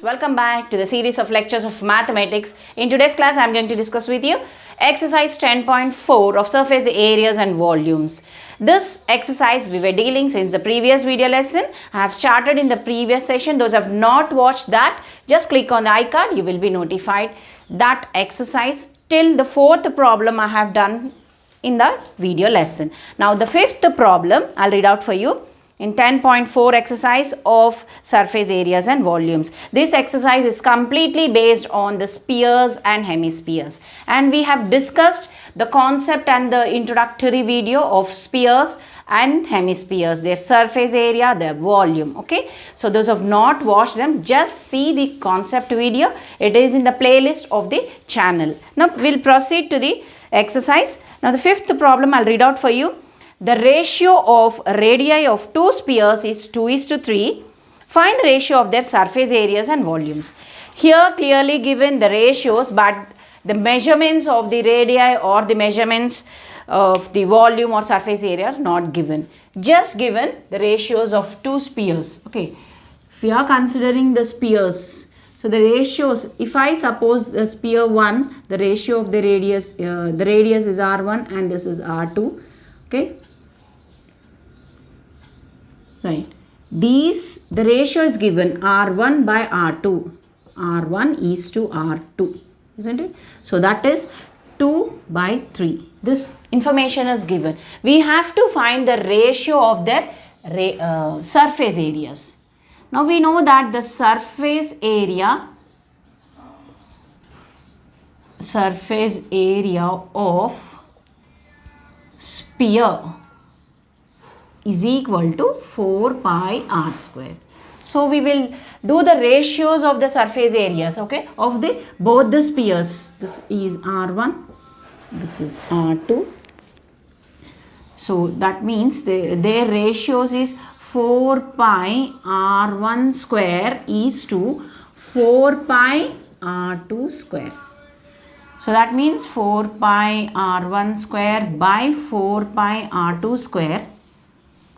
Welcome back to the series of lectures of mathematics. In today's class, I am going to discuss with you exercise 10.4 of surface areas and volumes. This exercise we were dealing since the previous video lesson. I have started in the previous session. Those who have not watched that, just click on the icon. You will be notified that exercise till the fourth problem I have done in the video lesson. Now the fifth problem I'll read out for you. In 10.4 exercise of surface areas and volumes. This exercise is completely based on the spheres and hemispheres. And we have discussed the concept and the introductory video of spheres and hemispheres, their surface area, their volume. Okay. So those who have not watched them, just see the concept video. It is in the playlist of the channel. Now we'll proceed to the exercise. Now the fifth problem I'll read out for you. The ratio of radii of two spheres is 2:3. Find the ratio of their surface areas and volumes. Here clearly given the ratios, but the measurements of the radii or the measurements of the volume or surface area are not given. Just given the ratios of two spheres. Okay. If we are considering the spheres, so the ratios, if I suppose the sphere 1, the ratio of the radius is R1 and this is R2. Okay. Right. The ratio is given R1 by R2. R1 is to R2. Isn't it? So that is 2 by 3. This information is given. We have to find the ratio of their surface areas. Now we know that the surface area of sphere is equal to 4 pi r square. So we will do the ratios of the surface areas, okay, of the both the spheres. This is R1, this is R2. So that means their ratios is 4 pi R1 square is to 4 pi R2 square. So that means 4 pi R1 square by 4 pi R2 square.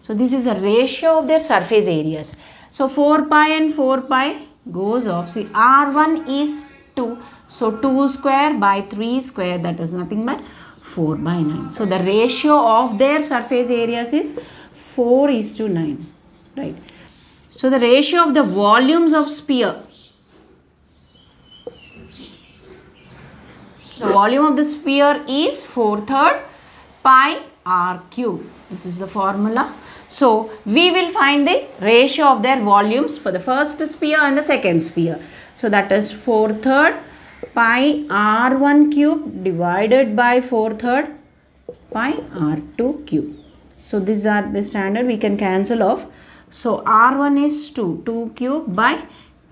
So this is a ratio of their surface areas. So 4 pi and 4 pi goes off. See, R1 is 2. So 2 square by 3 square, that is nothing but 4 by 9. So the ratio of their surface areas is 4:9. Right. So the ratio of the volumes of sphere. The volume of the sphere is 4/3 pi r cube. This is the formula. So we will find the ratio of their volumes for the first sphere and the second sphere. So that is 4/3 pi r1 cube divided by 4/3 pi r2 cube. So these are the standard, we can cancel off. So r1 is 2 cube by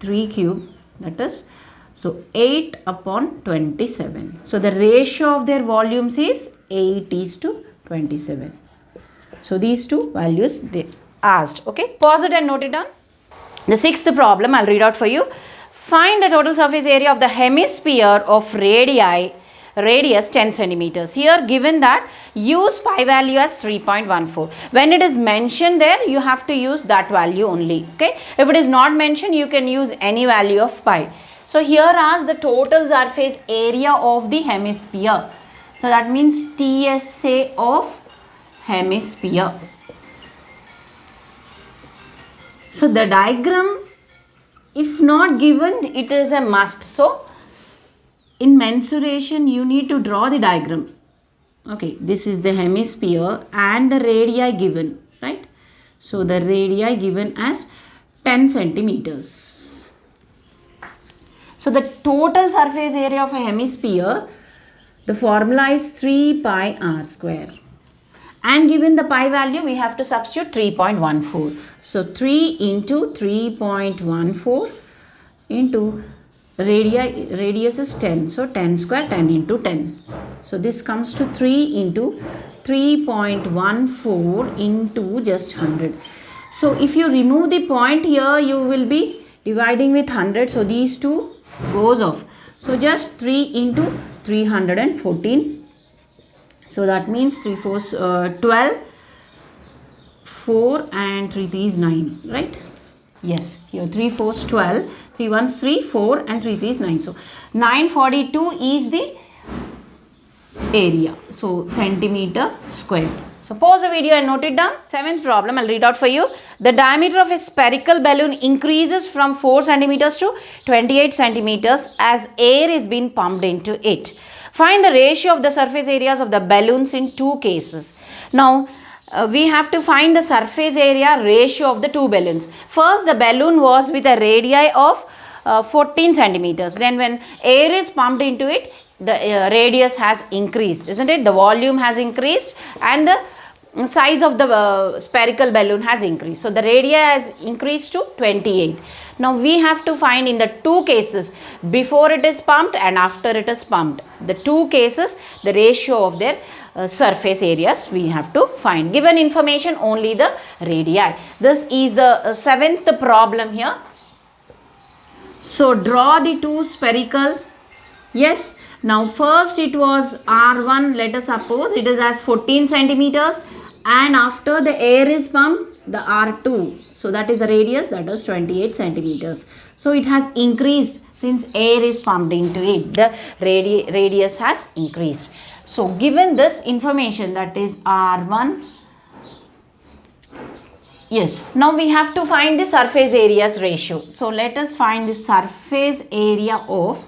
3 cube, that is so 8 upon 27. So the ratio of their volumes is 8:27. So these two values they asked. Okay, pause it and note it down. The sixth problem I'll read out for you. Find the total surface area of the hemisphere of radius 10 centimeters. Here given that use pi value as 3.14. When it is mentioned there, you have to use that value only. Okay, if it is not mentioned, you can use any value of pi. So here ask the total surface area of the hemisphere. So that means TSA of hemisphere. So the diagram, if not given, it is a must. So in mensuration you need to draw the diagram. Okay, this is the hemisphere and the radii given, right? So the radii given as 10 centimeters. So the total surface area of a hemisphere, the formula is 3 pi r square. And given the pi value, we have to substitute 3.14. So 3 into 3.14 into radius is 10. So 10 square, 10 into 10. So this comes to 3 into 3.14 into just 100. So if you remove the point here, you will be dividing with 100. So these two goes off. So just 3 into 314. So that means 3 4s 12, 4 and 3 3 is 9, right? Yes, here 3 4s 12, 3 ones 3, 4 and 3 3s 9. So 942 is the area. So centimeter square. So pause the video and note it down. Seventh problem, I'll read out for you. The diameter of a spherical balloon increases from 4 centimeters to 28 centimeters as air is being pumped into it. Find the ratio of the surface areas of the balloons in two cases. Now, we have to find the surface area ratio of the two balloons. First, the balloon was with a radii of 14 centimeters. Then when air is pumped into it, the radius has increased, isn't it? The volume has increased and the size of the spherical balloon has increased. So the radii has increased to 28. Now we have to find in the two cases, before it is pumped and after it is pumped, the two cases, the ratio of their surface areas we have to find. Given information, only the radii. This is the seventh problem here. So draw the two spherical. Yes. Now first it was R1, let us suppose it is as 14 centimeters, and after the air is pumped, the R2, so that is the radius, that is 28 centimeters. So it has increased since air is pumped into it, the radius has increased. So given this information, that is R1, yes, now we have to find the surface areas ratio. So let us find the surface area of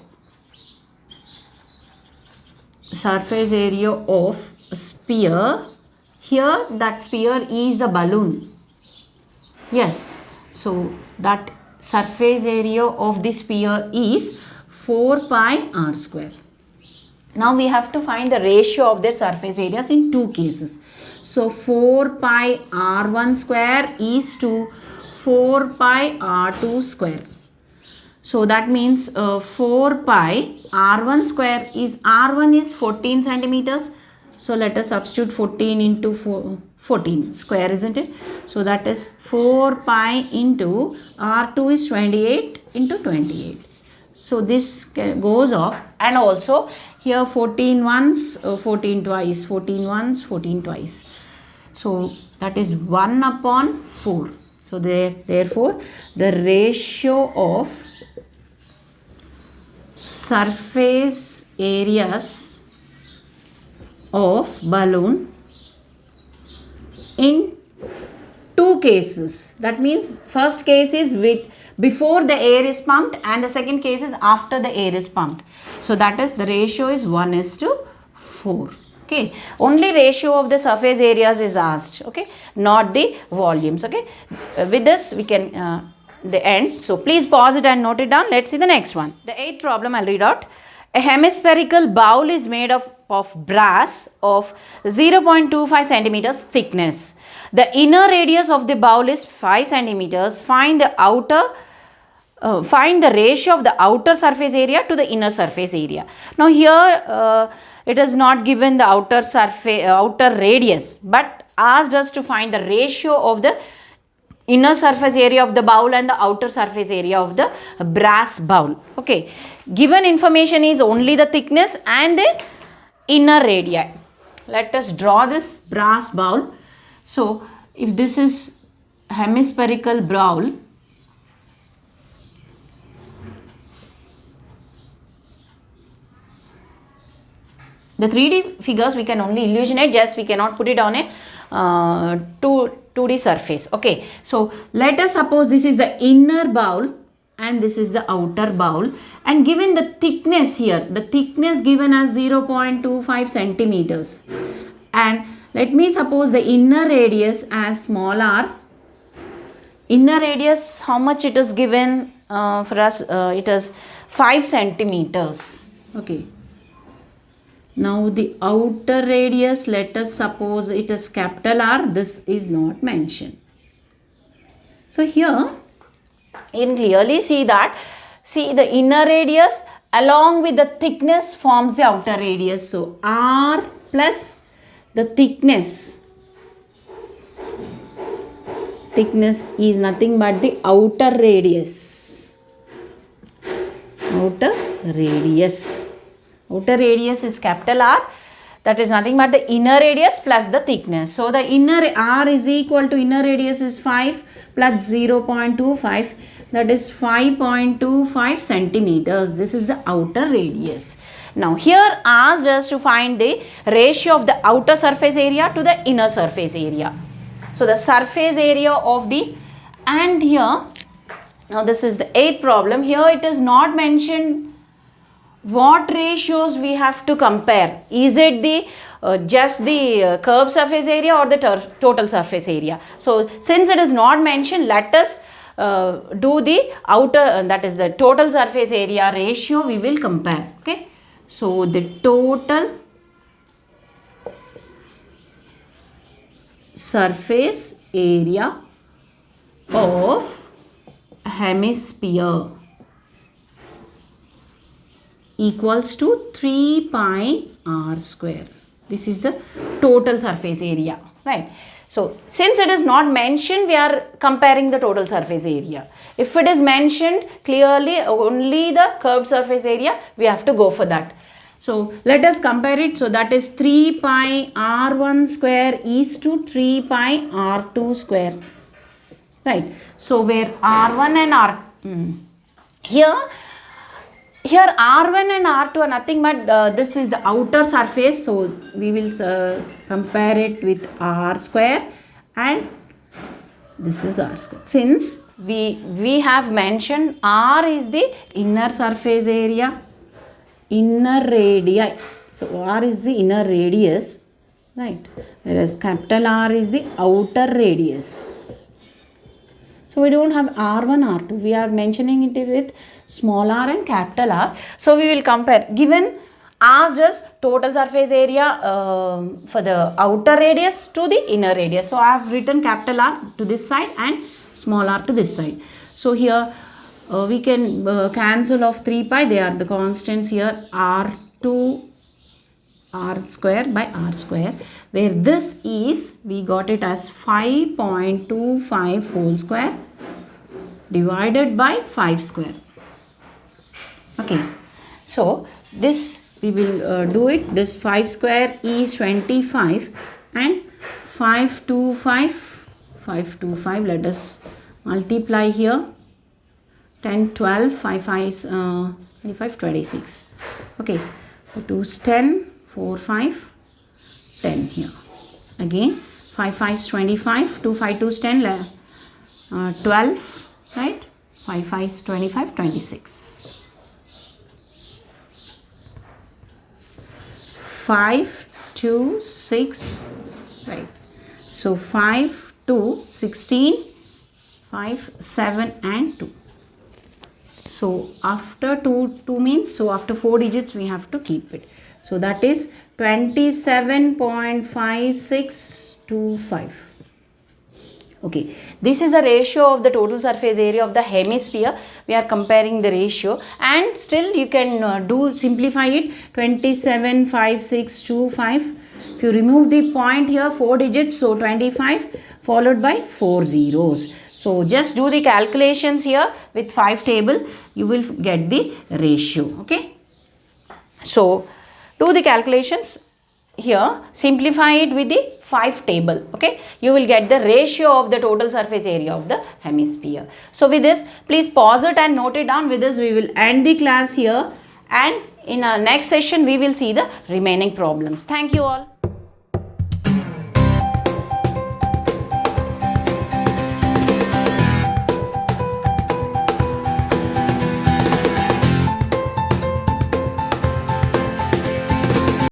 a sphere. Here that sphere is the balloon. Yes, so that surface area of the sphere is 4 pi r square. Now we have to find the ratio of their surface areas in two cases. So 4 pi r1 square is to 4 pi r2 square. So that means 4 pi r1 square is, r1 is 14 centimeters. So let us substitute 14 into 14 square, isn't it? So that is 4 pi into r2 is 28 into 28. So this goes off, and also here 14 once, 14 twice, 14 once, 14 twice. So that is 1 upon 4. So therefore the ratio of surface areas of balloon in two cases, that means first case is with before the air is pumped and the second case is after the air is pumped. So that is, the ratio is 1:4. Okay, only ratio of the surface areas is asked, okay, not the volumes. Okay, with this we can the end. So please pause it and note it down. Let's see the next one. The eighth problem, I'll read out. A hemispherical bowl is made of brass of 0.25 centimeters thickness. The inner radius of the bowl is 5 centimeters. Find the ratio of the outer surface area to the inner surface area. Now here it is not given the outer radius, but asked us to find the ratio of the inner surface area of the bowl and the outer surface area of the brass bowl. Okay, given information is only the thickness and the inner radii. Let us draw this brass bowl. So if this is hemispherical bowl, the 3D figures we can only illusionate, just we cannot put it on a 2D surface. Okay, so let us suppose this is the inner bowl and this is the outer bowl, and given the thickness here, the thickness given as 0.25 centimeters, and let me suppose the inner radius as small r. Inner radius, how much it is given for us? It is 5 centimeters. Okay. Now the outer radius, let us suppose it is capital R. This is not mentioned. So here you can clearly see that, see the inner radius along with the thickness forms the outer radius. So R plus the thickness is nothing but the outer radius. Outer radius is capital R that is nothing but the inner radius plus the thickness. So the inner r is equal to inner radius is 5 plus 0.25, that is 5.25 centimeters. This is the outer radius. Now here asked us to find the ratio of the outer surface area to the inner surface area. So the surface area of the, and here, now this is the 8th problem. Here it is not mentioned what ratios we have to compare. Is it the just the curved surface area or the total surface area? So since it is not mentioned, let us do the outer, that is the total surface area ratio we will compare. Okay. So the total surface area of hemisphere equals to 3 pi r square. This is the total surface area, right? So since it is not mentioned, we are comparing the total surface area. If it is mentioned clearly only the curved surface area, we have to go for that. So let us compare it. So that is 3 pi r1 square is to 3 pi r2 square, right? So where r1 and r here r1 and r2 are nothing but this is the outer surface, so we will compare it with r square, and this is r square. Since we have mentioned r is the inner surface area, inner radii, so r is the inner radius, right, whereas capital R is the outer radius. So we don't have r1, r2, we are mentioning it with small r and capital R. So we will compare. Given asked us total surface area for the outer radius to the inner radius. So I have written capital R to this side and small r to this side. So here we can cancel off 3 pi, they are the constants here, r2 r square by r square, where this is, we got it as 5.25 whole square divided by 5 square. Okay, so this we will do it. This 5 square is 25 and 525, let us multiply here, 10, 12, 5, 5 is 25, 26. Okay, so 2 is 10, 4, 5, 10 here. Again, 5, 5 is 25, 2, 5, 2 is 10, 12, right? 5, 5 is 25, 26. 5, 2, 6, right? So 5, 2, 16, 5, 7 and 2. So after 2 means, so after 4 digits we have to keep it. So that is 27.5625. Okay, this is a ratio of the total surface area of the hemisphere. We are comparing the ratio, and still you can simplify it, 27.5625. If you remove the point here, 4 digits, so 25 followed by 4 zeros. So just do the calculations here with 5 table, you will get the ratio. Okay, so do the calculations here, simplify it with the 5 table. Okay, you will get the ratio of the total surface area of the hemisphere. So with this, please pause it and note it down. With this, we will end the class here, and in our next session we will see the remaining problems. Thank you all.